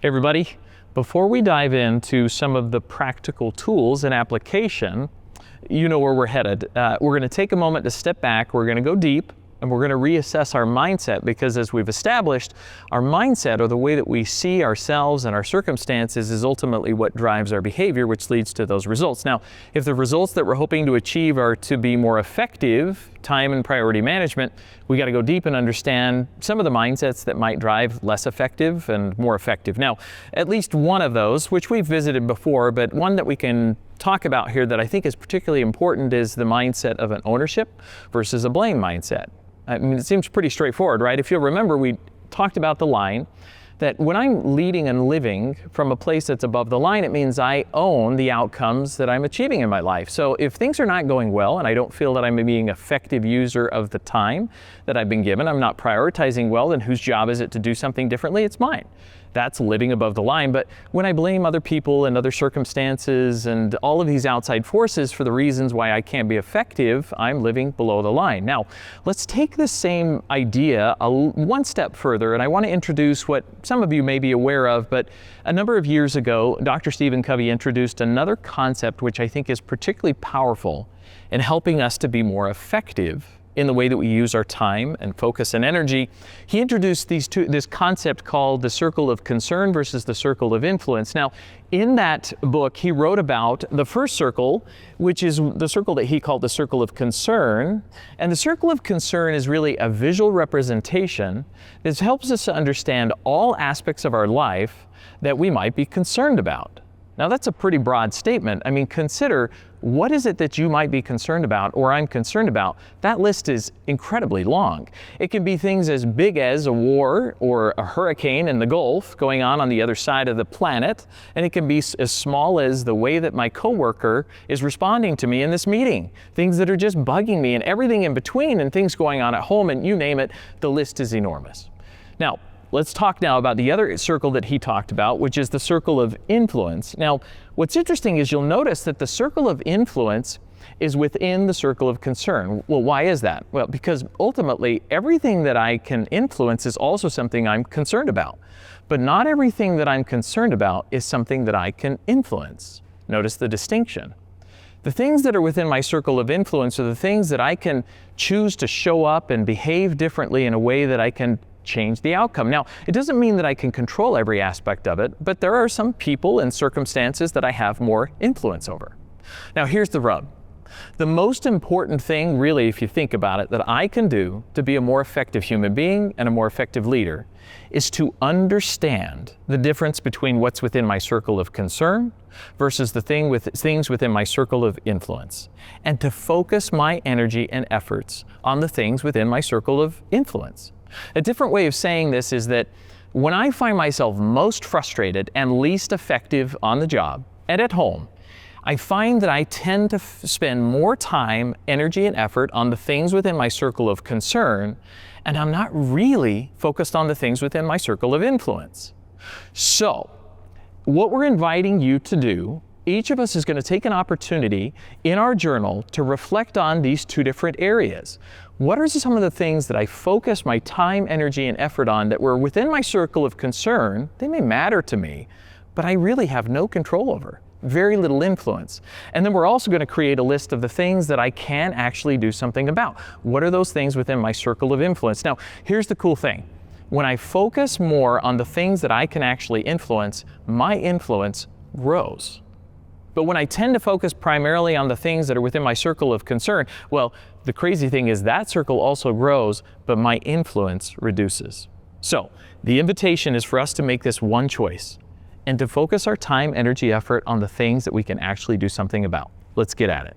Hey everybody, before we dive into some of the practical tools and application, you know where we're headed. We're going to take a moment to step back, we're going to go deep, and we're going to reassess our mindset, because as we've established, our mindset, or the way that we see ourselves and our circumstances, is ultimately what drives our behavior, which leads to those results. Now, if the results that we're hoping to achieve are to be more effective, time and priority management, we got to go deep and understand some of the mindsets that might drive less effective and more effective. Now, at least one of those, which we've visited before, but one that we can talk about here that I think is particularly important, is the mindset of an ownership versus a blame mindset. I mean, it seems pretty straightforward, right? If you'll remember, we talked about the line that when I'm leading and living from a place that's above the line, it means I own the outcomes that I'm achieving in my life. So if things are not going well and I don't feel that I'm being an effective user of the time that I've been given, I'm not prioritizing well, then whose job is it to do something differently? It's mine. That's living above the line. But when I blame other people and other circumstances and all of these outside forces for the reasons why I can't be effective, I'm living below the line. Now, let's take the same idea one step further, and I want to introduce what some of you may be aware of, but a number of years ago, Dr. Stephen Covey introduced another concept which I think is particularly powerful in helping us to be more effective in the way that we use our time and focus and energy. He introduced this concept called the circle of concern versus the circle of influence. Now, in that book, he wrote about the first circle, which is the circle that he called the circle of concern. And the circle of concern is really a visual representation that helps us to understand all aspects of our life that we might be concerned about. Now, that's a pretty broad statement. I mean, consider, what is it that you might be concerned about, or I'm concerned about? That list is incredibly long. It can be things as big as a war or a hurricane in the Gulf going on the other side of the planet, and it can be as small as the way that my coworker is responding to me in this meeting, things that are just bugging me, and everything in between, and things going on at home, and you name it, the list is enormous. Now, let's talk now about the other circle that he talked about, which is the circle of influence. Now, what's interesting is you'll notice that the circle of influence is within the circle of concern. Well, why is that? Well, because ultimately everything that I can influence is also something I'm concerned about. But not everything that I'm concerned about is something that I can influence. Notice the distinction. The things that are within my circle of influence are the things that I can choose to show up and behave differently in a way that I can change the outcome. Now, it doesn't mean that I can control every aspect of it, but there are some people and circumstances that I have more influence over. Now, here's the rub. The most important thing, really, if you think about it, that I can do to be a more effective human being and a more effective leader is to understand the difference between what's within my circle of concern versus the things within my circle of influence, and to focus my energy and efforts on the things within my circle of influence. A different way of saying this is that when I find myself most frustrated and least effective on the job and at home, I find that I tend to spend more time, energy, and effort on the things within my circle of concern, and I'm not really focused on the things within my circle of influence. So, what we're inviting you to do, each of us is going to take an opportunity in our journal to reflect on these two different areas. What are some of the things that I focus my time, energy, and effort on that were within my circle of concern? They may matter to me, but I really have no control over, very little influence. And then we're also going to create a list of the things that I can actually do something about. What are those things within my circle of influence? Now, here's the cool thing. When I focus more on the things that I can actually influence, my influence grows. But when I tend to focus primarily on the things that are within my circle of concern, well, the crazy thing is that circle also grows, but my influence reduces. So, the invitation is for us to make this one choice and to focus our time, energy, effort on the things that we can actually do something about. Let's get at it.